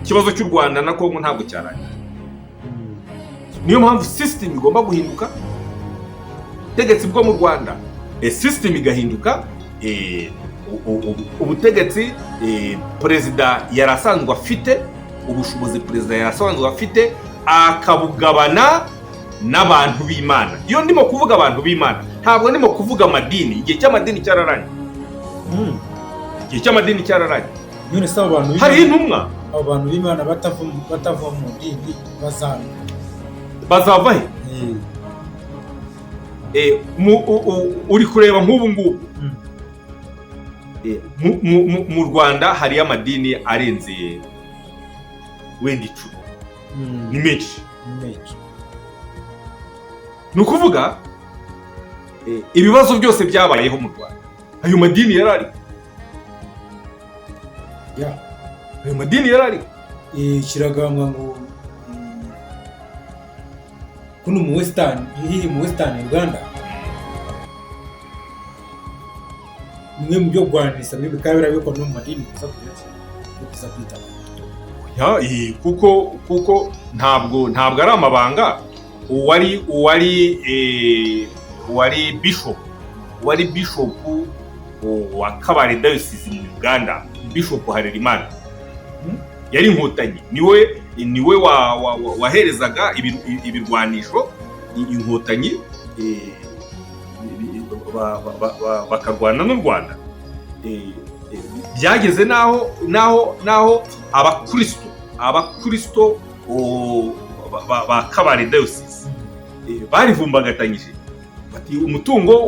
ikibazo cy'u Rwanda na Kongo ntabwo cyarangiye. Niyo mpamvu system igomba guhinduka, ubutegetsi bwo mu Rwanda system igahinduka, ubutegetsi perezida yarasanzwe afite, ubushobozi perezida yarasanzwe afite akabugabana n'abantu b'Imana. Iyo ndimo kuvuga abantu b'Imana ntabwo ndimo kuvuga amadini. Igihe cy'amadini cyararangiye. Igihe cy'amadini cyararangiye. None se abantu hari intumwa, abantu b'Imana batava mu dini bazava he? Uri kureba nk'ubu ngubu mu Rwanda hari amadini arenze wenda 10. Ni menshi. Ni ukuvuga ibibazo byose byabayeho mu Rwanda, ayo madini yarari. Ayo madini yarari. Kiragambwa ngo kuno mu Western Uganda mwe mu byo Rwandisa bikabira biko no mu madini kuza kwita kuko ntabwo ari amabanga. uwari bishop wa Kabale Diocese mu Uganda, Bishop Harerimana, yari inkotanyi. Niwe waherezaga ibirwanisho inkotanyi bakarwana n'u Rwanda. Byageze naho abakristo ba Kabale Diocese barivumbagatanyije bati umutungo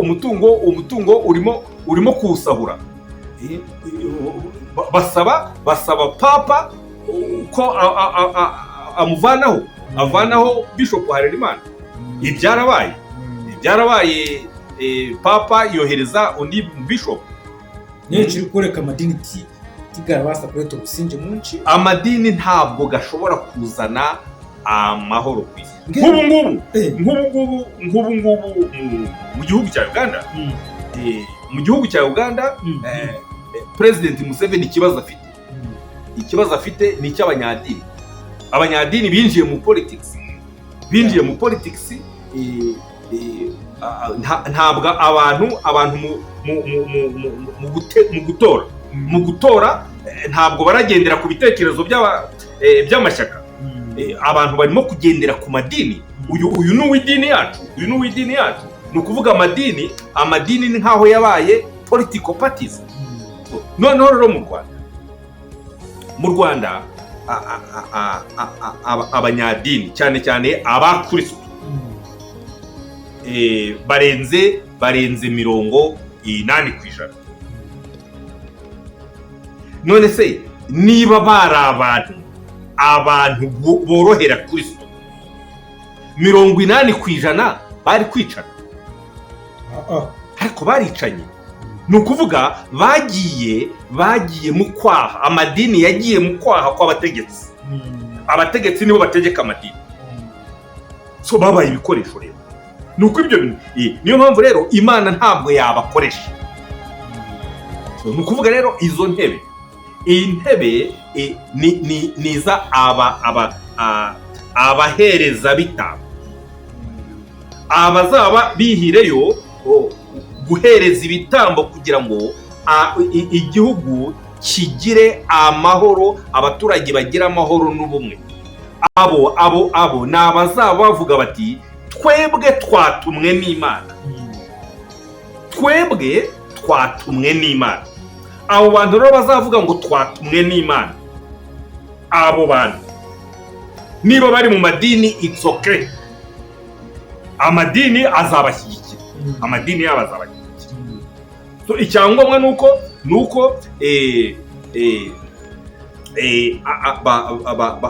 urimo kuwusahura. basaba papa ko avanaho Bishop Harerimana. Ibyarabaye papa yohereza undi bishop. Niyo kiri kureka amadini tigarabasa kureto businje munci. Amadini ntabwo gashobora kuzana amahoro ku isi. Nk'ubu mu gihugu cya Uganda, mu gihugu cya Uganda President Museveni ikibazo afite ni icy'abanyadini. Abanyadini binjiye mu politics, ntabwo abantu mu gutora ntabwo baragendera ku bitekerezo by'amashyaka. Abantu barimo kugendera ku madini. Uyu ni uw'idini yacu. Ni ukuvuga amadini ni nkaho yabaye political parties. Noneho rero mu Rwanda abanyadini cyane abakristo barenze 80%. None se niba bari abantu borohera Kristo 80% bari kwicana, ariko baricanye. Ni ukuvuga bagiye mu kwaha. Amadini yagiye mu kwaha kw'abategetsi. Abategetsi nibo bategeka amadini, so babaye ibikoresho rero. Ni uko ibyo niyo mpamvu rero Imana ntabwo yabakoresha. Ni ukuvuga rero izo ntebe, iyi ntebe niza abahereza bitambo, abazaba bihireyo guhereza ibitambo kugira ngo igihugu kigire amahoro, abaturage bagira amahoro n'ubumwe. Abo ni abazaba bavuga bati twebwe twatumwe n'Imana. Abo bantu rero bazavuga ngo twatumwe n'Imana, abo bantu niba bari mu madini it's okay. Amadini azabashyigikira. So icyangombwa nuko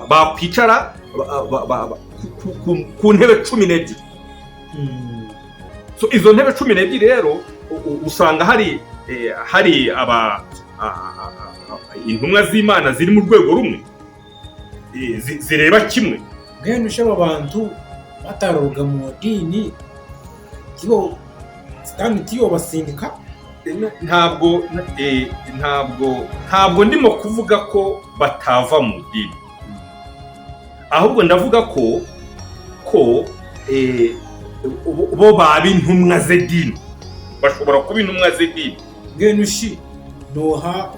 bakwicara ku ntebe 12. So izo ntebe 12 rero usanga hari intumwa z'Imana ziri mu rwego rumwe, zireba kimwe. Ngene ushaba abantu bataroga mu dini tiyo basindika. Ntabwo ndimo kuvuga ko batava mu dini. ahubwo ndavuga ko bo baba intumwa z'idini, bashobora kuba intumwa z'idini. Ngenushi noha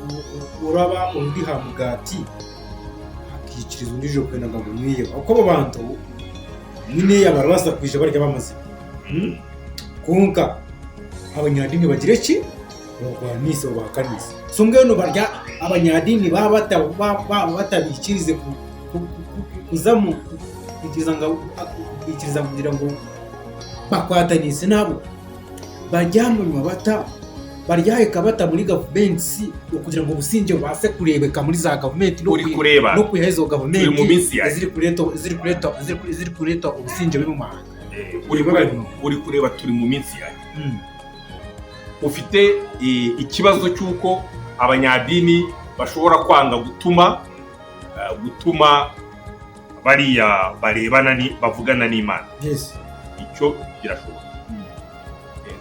uraba undi hamugati akikiriza undi jo kwenaga mu mwiye uko abo bantu nyine yabarasa kwije barya bamaze kunka abanyadini bagire ki bagwanise bakanise so ngeno barya abanyadini batabikirize kuzamu ikiriza kugira ngo bakwatanise nabo bajyamunywa baryaheka bata muri government kugira ngo ubusinge base kurebeka muri za government no kwihezo government ziri kureta ubusinge biri mu mahanga. Uri kureba turi mu minsi yayo. Ufite ikibazo cy'uko abanyadini bashobora kwanga gutuma bariya barebana bavugana n'Imana. Icyo kirashoboka.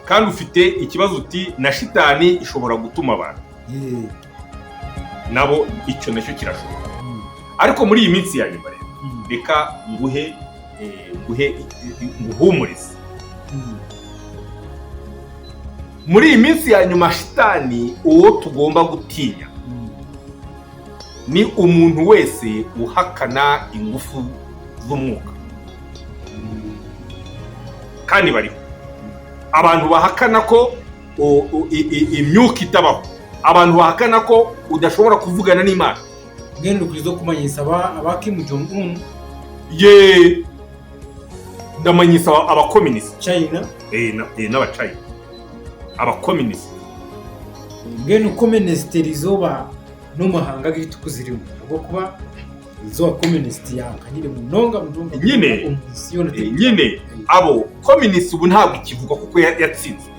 Kandi ufite ikibazo uti na shitani ishobora gutuma abantu nabo, icyo nacyo kirashoboka. Ariko muri iyi minsi ya nyuma reka nguhumurize. Muri iyi minsi ya nyuma shitani uwo tugomba gutinya ni umuntu wese uhakana ingufu z'umwuka. Kandi bariho abantu bahakana ko imyuka itabaho, abantu bahakana ko udashobora kuvugana n'Imana. Ngendo kurizo kumanyisa Kim Jong Un ndamanyisa abakomunisi China n'abachina abakomunisi. Ngendo komuniste rizoba no mahanga gitu kuzirimo ubwo kuba izo komuniste yanga nyine munonga nyine abo komunisi ubu ntabwo ikivuga kuko yatsinze.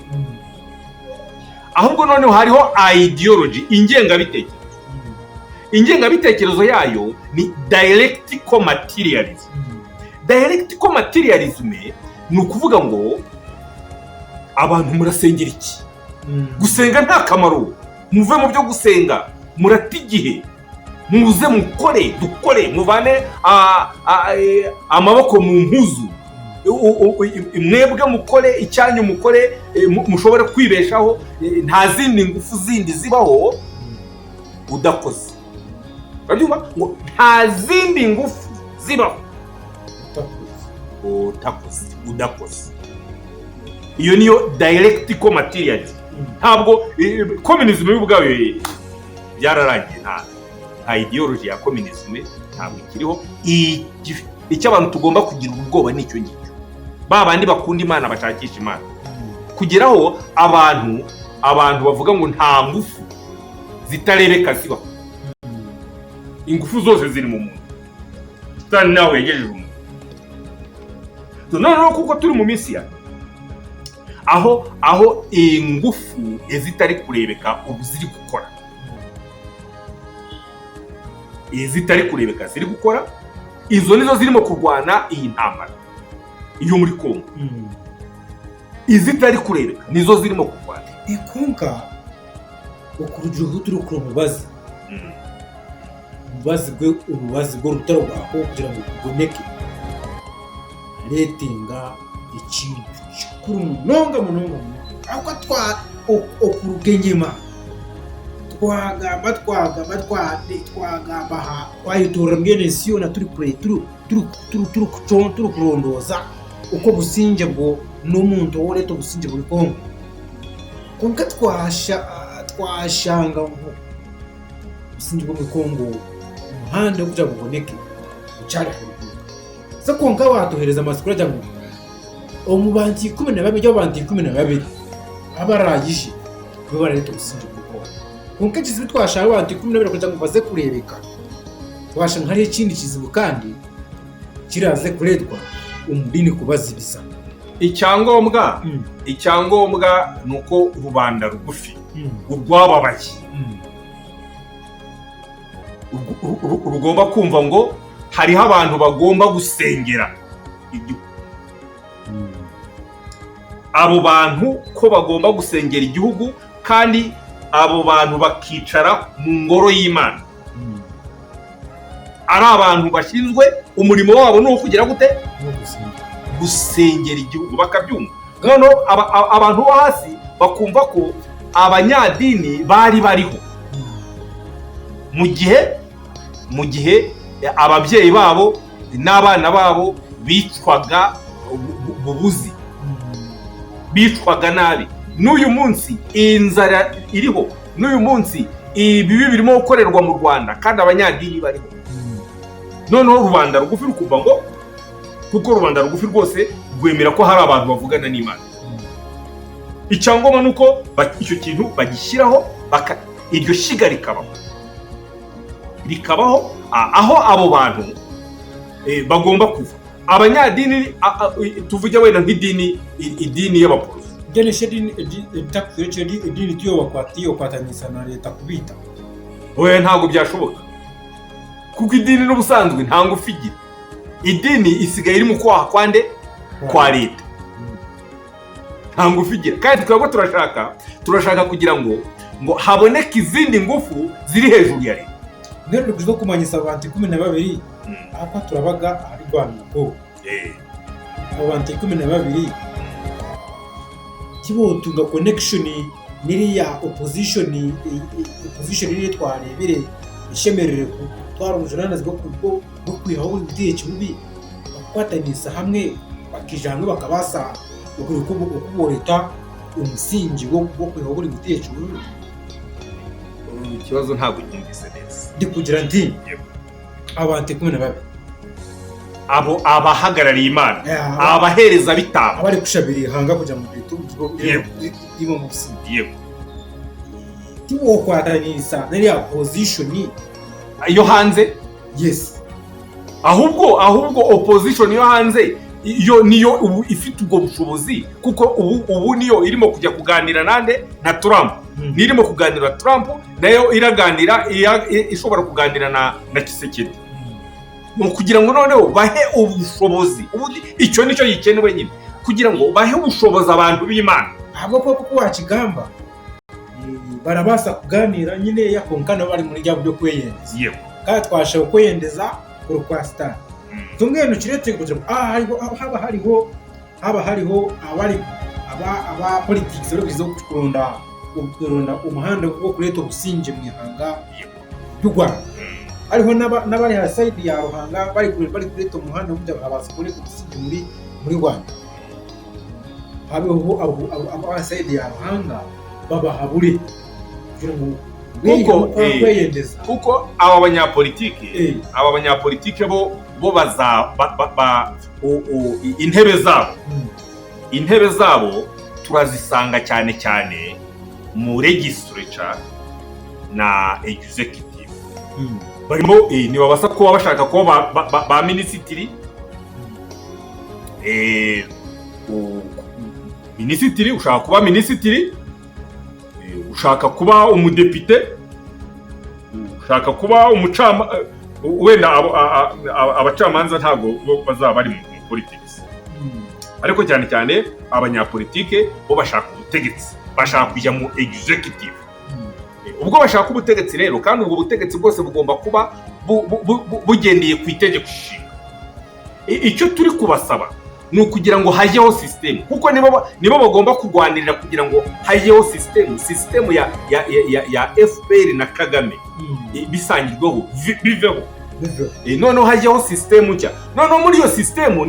Ahubwo noneho hariho ideology, ingengabitekerezo yayo ni dialectical materialism. Dialectical materialism ni ukuvuga ngo abantu murasengera iki? Gusenga nta kamaro, muve mu byo gusenga, murata igihe, muze dukore muvane amaboko mu mpuzu, mwebwe mukore icyanyu, mukore mushobore kwibeshaho, nta zindi ngufu zindi zibaho udakoze. Urabyumva ngo nta zindi ngufu zibaho udakoze. Iyo niyo dialectical materialism. Ntabwo communism y'ubwayo byararangiye, nta ideology ya communism ntabwo ikiriho. Icyo abantu tugomba kugira ubwoba nicyo ngicyo, babandi bakunda Imana bashakisha Imana, kugeraho abantu bavuga ngo nta ngufu zitarebeka zibaho. Ingufu zose ziri mu muntu, Satani nawe yegejeje umuntu. Noneho kuko turi mu minsi ya aho ingufu zitari kurebeka ubu ziri gukora, zitari kurebeka ziri gukora, izo nizo zirimo kurwana iyi ntambara iyo muri Kongo. Izitari kurebeka nizo zirimo kurwana. Ikunka ukurujuhu turi ku mubazi ububazi bwo rutaro bwako kugira ngo kuboneke letinga ikintu kuri munonga ako okurugenyema twagamba twayitura mwene siyona turi kurondoza uko businge bwo n'umuntu wo leto businge buri Kongo konka twashanga businge bwo mu Kongo umuhanda wo kuja buboneke ucari so konka watuhereza amasukura cyangwa omubanti 12 abarayije bo baraleto businge bwo konka kizibu twashaka abantu 12 kugira ngo baze kurebeka twashanga hari ikindi kizibu kandi kiraze kuretwa umudini kubazibiza. Icyangombwa nuko rubanda rugufi urwababaye rugomba kumva ngo hariho abantu bagomba gusengera igihugu. Abo bantu ko bagomba gusengera igihugu, kandi abo bantu bakicara mu ngoro y'Imana. ari abantu bashinzwe umurimo wabo ni ukugira gute gusengera igihugu bakabyumva. Noneho abantu bo hasi bakumva ko abanyadini bari bariho mu gihe ababyeyi babo n'abana babo bicwaga bubuzi, bicwaga nabi. N'uyu munsi inzara iriho, n'uyu munsi ibibi birimo gukorerwa mu Rwanda kandi abanyadini bariho. Noneho rubanda rugufi rukumva ngo kuko rubanda rugufi rwose rwemera ko hari abantu bavugana n'Imana. Icyangoma nuko icyo kintu bagishyiraho, iryo shiga rikabaho aho abo bantu bagomba kuva. Abanyadini tuvuge wenda nk'idini y'abaporoso, idini tiyo kwatanyisa na leta kubita oya ntabwo byashoboka, kuko idini n'ubusanzwe nta ngufu igira. Idini isigaye iri mu kwaha kwande kwa leta, nta ngufu igira. Kandi twebwe turashaka kugira ngo haboneke izindi ngufu ziri hejuru ya leta. Ngende kuzo kumanyisa abantu 12 apa turabaga ari Rwanda ko abantu 12 kibotunga connection niriya opposition iri twarebere ishemerere ku twara umujurana zgo kuko no kwihaho ugiye kibubi bakwatanisa hamwe bakijana bakabasa uko leta umusingi wo kwihaho buri gutiye kibubi. Ikibazo ntabwo cyumvise neza. Ndi kugira ndi abantu 12 abo abahagarariye Imana, abahereza bitabo, abari kushabiri hanga kuja mu bitu imo musi yego tiwo kwatanisa nari opposition yo hanze. Yes, ahubwo opposition yo hanze iyo niyo ifite ubwo bushobozi, kuko ubu niyo irimo kujya kuganira na Trump. Nirimo kuganira Trump nayo iraganira ishobora kuganira na Kisekedi. Kugira ngo noneho bahe ubushobozi, icyo nicyo yikenewe nyine, kugira ngo bahe ubushobozi abantu b'Imana. Ahubwo kuko wakigamba barabasa kuganira nyine yakonkana bari muri rya byo kweyendeza. Yego, kandi twashaho kweyendeza kwa star tungeno kirete kugira haba hariho aba politics bari bizo kurunda umuhanda wo kureta ubusinje mu ihanga y'u Rwanda. Hariho n'abari ha side ya Ruhanga bari kureta umuhanda wo kujya abaza kureta ubusinje muri Rwanda. Habeho aba side ya Ruhanga babahabure kugira ngo kuko aba banyapolitike bo baza intebe zabo turazisanga cyane mu legislature na executive. Barimo ni babasa ko bashaka ko ba minisitiri minisitiri ushaka kuba minisitiri, ushaka kuba umudepite, ushaka kuba wenda abacamanza ntabwo bazaba bari mu politics. Ariko cyane abanyapolitike bo bashaka ubutegetsi, bashaka kujya mu executive. Ubwo bashaka ubutegetsi rero, kandi ubwo butegetsi bwose bugomba kuba bugendeye ku itegeko nshinga. Icyo turi kubasaba ni ukugira ngo hajyeho system, kuko nibo bagomba kurwanirira kugira ngo hajyeho system ya FPR na Kagame bisangirweho biveho. Noneho hajyeho system nshya. Noneho muri iyo system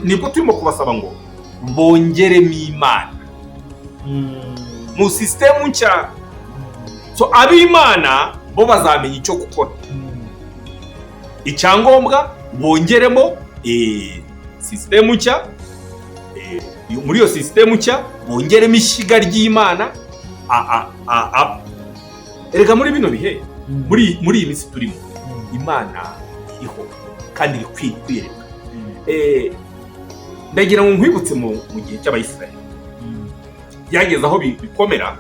nibwo turimo kubasaba ngo bongeremo Imana mu system nshya. So ab'Imana bo bazamenya icyo gukora. Icyangombwa bongeremo system nshya, muri iyo system nshya bongeremo ishyiga ry'Imana. Erega muri bino bihe, muri iyi minsi turimo, Imana iriho kandi iri kwireka. Ndagira ngo nkwibutse mu gihe cy'Abayisiraheli byageze aho bikomera,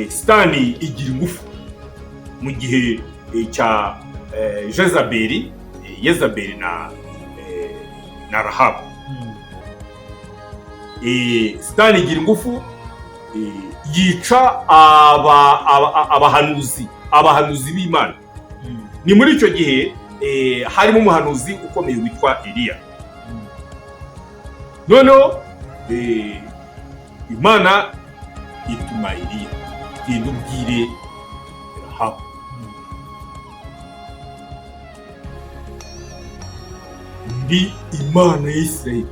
Sitani igira ingufu mu gihe cya Yezabeli na Rahabu. Sitani igira ingufu, yica abahanuzi b'Imana. ni muri icyo gihe harimo umuhanuzi ukomeye witwa Eliya. Noneho Imana ituma Eliya, genda ubwire Rahabu. Ndi Imana ya Isirayeli.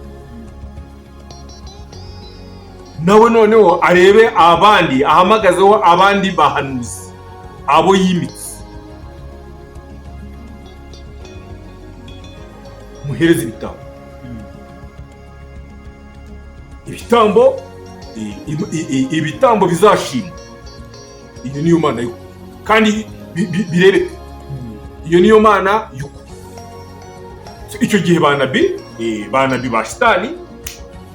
Nawe noneho arebe abandi, ahamagazeho abandi bahanuzi, abo yimitse, muhereze ibitambo. Ibitambo bizashimwa. Iyo niyo Mana y'ukuri, kandi birebeka. Iyo niyo Mana y'ukuri. Icyo gihe banabi ba shitani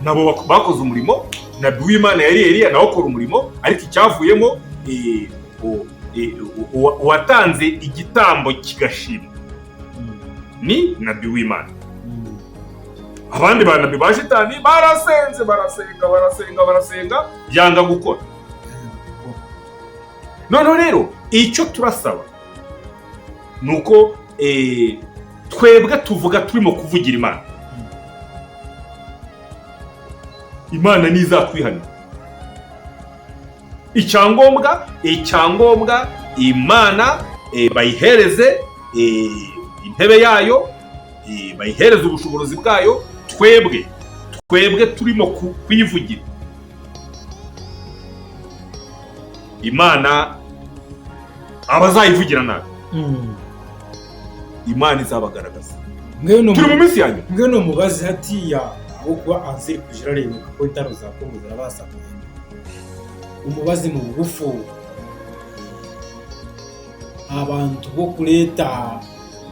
nabo bakoze umurimo. Nabi w'Imana yari Eliya nawe akora umurimo, ariko icyavuyemo uwatanze igitambo kigashimwa ni nabi w'Imana. Abandi banabi ba shitani barasenga byanga gukora. None rero icyo turasaba nuko twebwe tuvuga turimo kuvugira Imana. Imana nizatwihana. Icyangombwa Imana bayihereze intebe yayo, bayihereze ubushobozi bwayo. Twebwe turimo kuyivugira. Imana abazayivugira nabi, Imana izabagaragaza. Turi mu minsi yanyu. Ngeno mubazi hatiya aho kuba anziri kujira rebuka ko itaro za Kongo zirabasakuye. Umubazi mu bugufu abantu bo kureta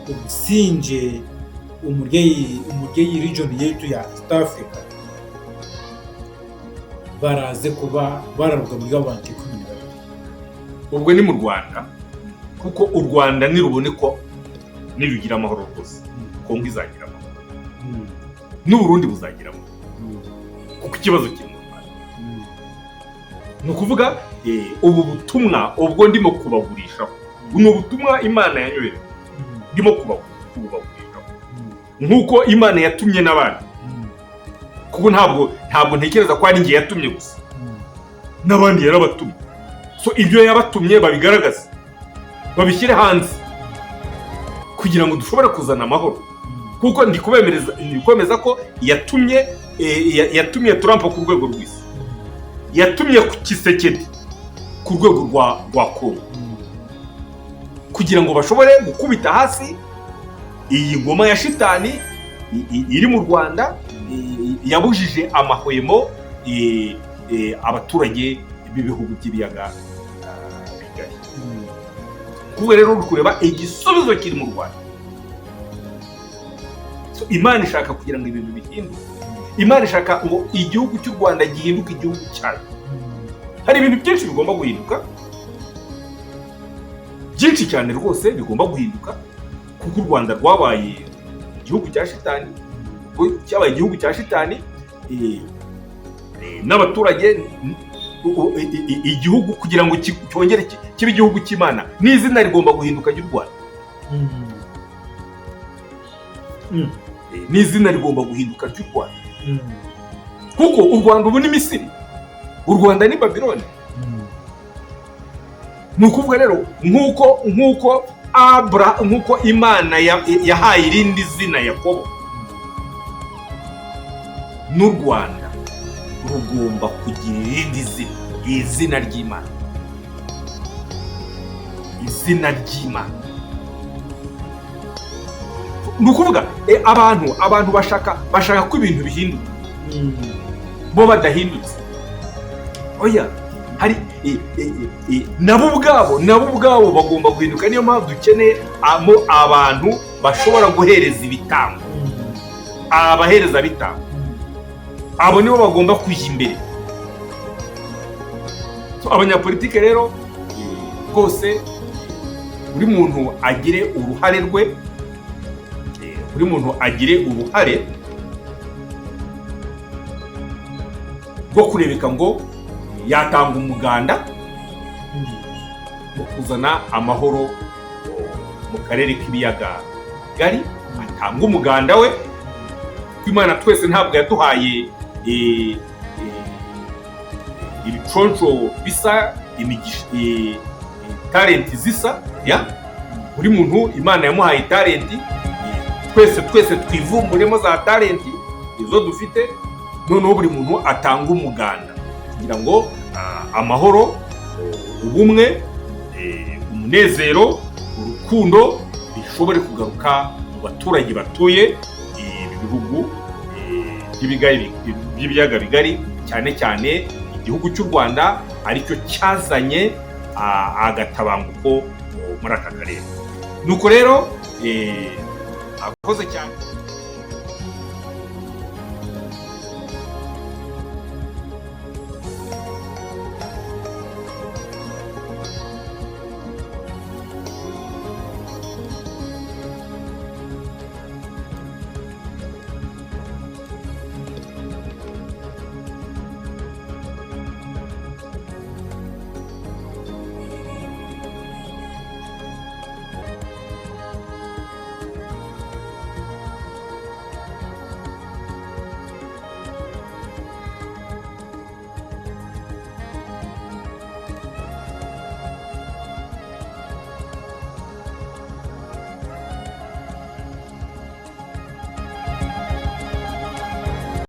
ubusinje umuryeyi region yetu ya East Africa baraze kuba bararuga muri abantu 12. Ubwo ni mu Rwanda, kuko u Rwanda nirubone ko nirugira amahoro rwose, Kongo izagira amahoro, n'u Burundi buzagira amahoro, kuko ikibazo kiri mu Rwanda. Ni ukuvuga ubu butumwa ubwo ndimo kubagurishaho, buno butumwa Imana yanyohereje ndimo kubagurishaho, nk'uko Imana yatumye n'abandi, kuko ntabwo ntekereza ko ari njye yatumye gusa, n'abandi yarabatumye. So ibyo yabatumye babigaragaza, babishyire hanze kugira ngo dushobore kuzana amahoro, kuko ndikwemeza ko yatumye Trump ku rwego rw'isi, yatumye Kisekedi ku rwego rwa Kongo, kugira ngo bashobore gukubita hasi iyi ngoma ya shitani iri mu Rwanda, yabujije amahwemo abaturage b'ibihugu by'ibiyaga bigari. Kuko rero uri kureba igisubizo kiri mu Rwanda. Imana ishaka kugira ngo ibintu bihinduke. Imana ishaka ngo igihugu cy'u Rwanda gihinduke igihugu cyayo. Hari ibintu byinshi bigomba guhinduka, byinshi cyane rwose bigomba guhinduka, kuko u Rwanda rwabaye igihugu cya shitani, cyabaye igihugu cya shitani, n'abaturage igihugu kugira ngo cyongere kibe igihugu cy'Imana, n'izina rigomba guhinduka ry'u Rwanda. N'izina rigomba guhinduka ry'u Rwanda, kuko u Rwanda ubu ni Misiri, u Rwanda ni Babiloni. Ni ukuvuga rero nk'uko Imana yahaye irindi zina Yakobo, n'u Rwanda rugomba kugira irindi zina, izina ry'Imana, izina ry'Imana. Ni ukuvuga abantu bashaka ko ibintu bihinduka, bo badahindutse. Oya, hari nabo ubwabo bagomba guhinduka. Niyo mpamvu dukeneye abantu bashobora guhereza ibitambo, abahereza bitambo, abo nibo bagomba kujya imbere. Abanyapolitike rero rwose buri muntu agire uruhare rwe, buri muntu agire uruhare rwo kurebeka ngo yatanga umuganda mu kuzana amahoro mu karere k'ibiyaga bigari, atanga umuganda we, kuko Imana twese ntabwo yaduhaye ibiconco bisa, talenti zisa, buri muntu Imana yamuhaye talenti, twese twivumburemo za talenti izo dufite, noneho buri muntu atanga umuganda kugira ngo amahoro, ubumwe, umunezero, urukundo bishobore kugaruka mu baturage batuye ibi bihugu by'ibiyaga bigari, cyane cyane igihugu cy'u Rwanda aricyo cyazanye agatabanguko muri aka karere. Nuko rero akoze cyane.